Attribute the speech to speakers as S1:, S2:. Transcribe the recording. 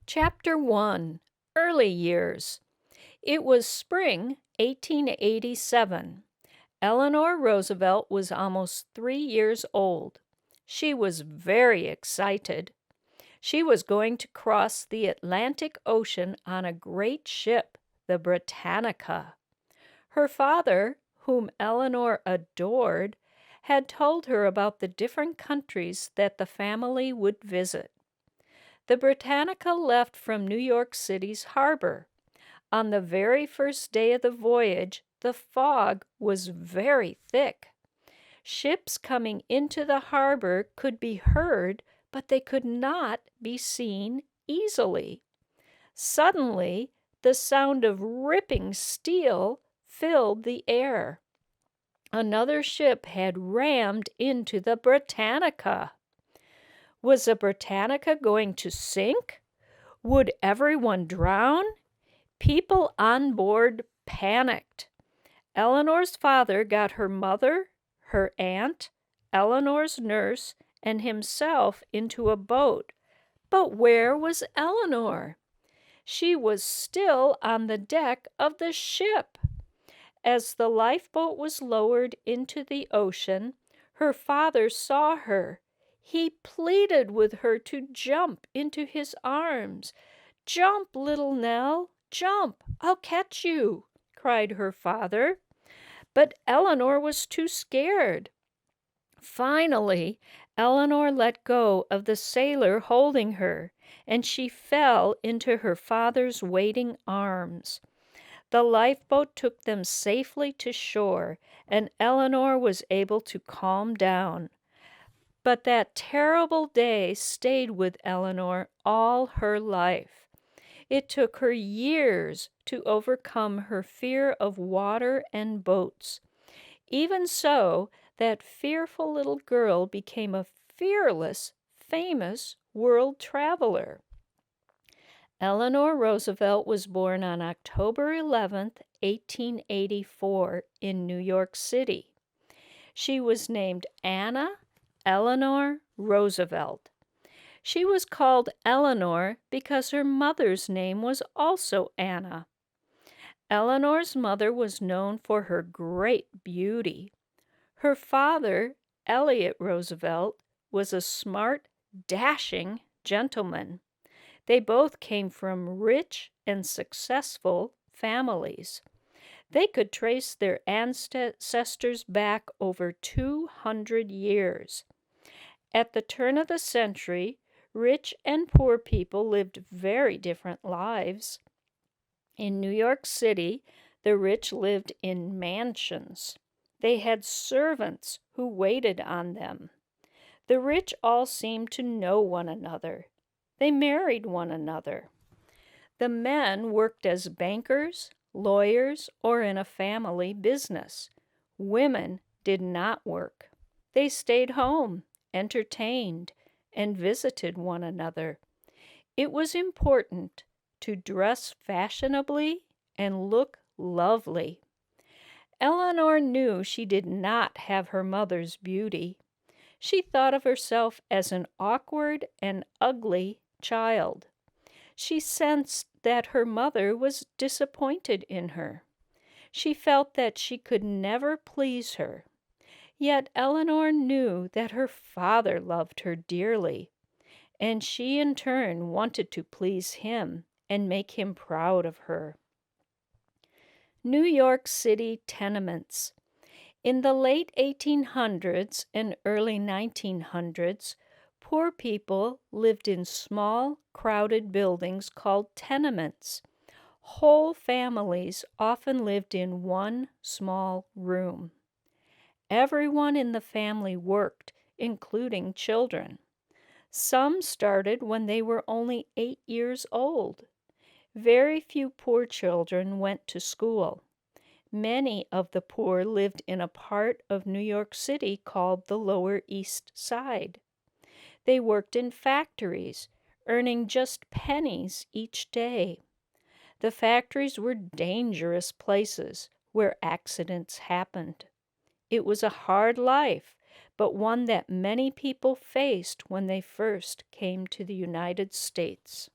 S1: Chapter 1 Early Years. It was spring 1887. Eleanor Roosevelt was almost 3 years old. She was very excited. She was going to cross the Atlantic Ocean on a great ship, the Britannica. Her father, whom Eleanor adored, had told her about the different countries that the family would visit. The Britannica left from New York City's harbor. On the very first day of the voyage, the fog was very thick. Ships coming into the harbor could be heard, but they could not be seen easily. Suddenly, the sound of ripping steel filled the air. Another ship had rammed into the Britannica. Was the Britannica going to sink? Would everyone drown? People on board panicked. Eleanor's father got her mother, her aunt, Eleanor's nurse, and himself into a boat. But where was Eleanor? She was still on the deck of the ship. As the lifeboat was lowered into the ocean, her father saw her. He pleaded with her to jump into his arms. "Jump, little Nell, jump! I'll catch you!" cried her father. But Eleanor was too scared. Finally, Eleanor let go of the sailor holding her, and she fell into her father's waiting arms. The lifeboat took them safely to shore, and Eleanor was able to calm down. But that terrible day stayed with Eleanor all her life. It took her years to overcome her fear of water and boats. Even so, that fearful little girl became a fearless, famous world traveler. Eleanor Roosevelt was born on October 11th, 1884, in New York City. She was named Anna Eleanor Roosevelt. She was called Eleanor because her mother's name was also Anna. Eleanor's mother was known for her great beauty. Her father, Elliott Roosevelt, was a smart, dashing gentleman. They both came from rich and successful families. They could trace their ancestors back over 200 years. At the turn of the century, rich and poor people lived very different lives. In New York City, the rich lived in mansions. They had servants who waited on them. The rich all seemed to know one another. They married one another. The men worked as bankers, lawyers, or in a family business. Women did not work. They stayed home, entertained, and visited one another. It was important to dress fashionably and look lovely. Eleanor knew she did not have her mother's beauty. She thought of herself as an awkward and ugly child. She sensed that her mother was disappointed in her. She felt that she could never please her. Yet Eleanor knew that her father loved her dearly, and she in turn wanted to please him and make him proud of her. New York City tenements. In the late 1800s and early 1900s, poor people lived in small, crowded buildings called tenements. Whole families often lived in one small room. Everyone in the family worked, including children. Some started when they were only 8 years old. Very few poor children went to school. Many of the poor lived in a part of New York City called the Lower East Side. They worked in factories, earning just pennies each day. The factories were dangerous places where accidents happened. It was a hard life, but one that many people faced when they first came to the United States.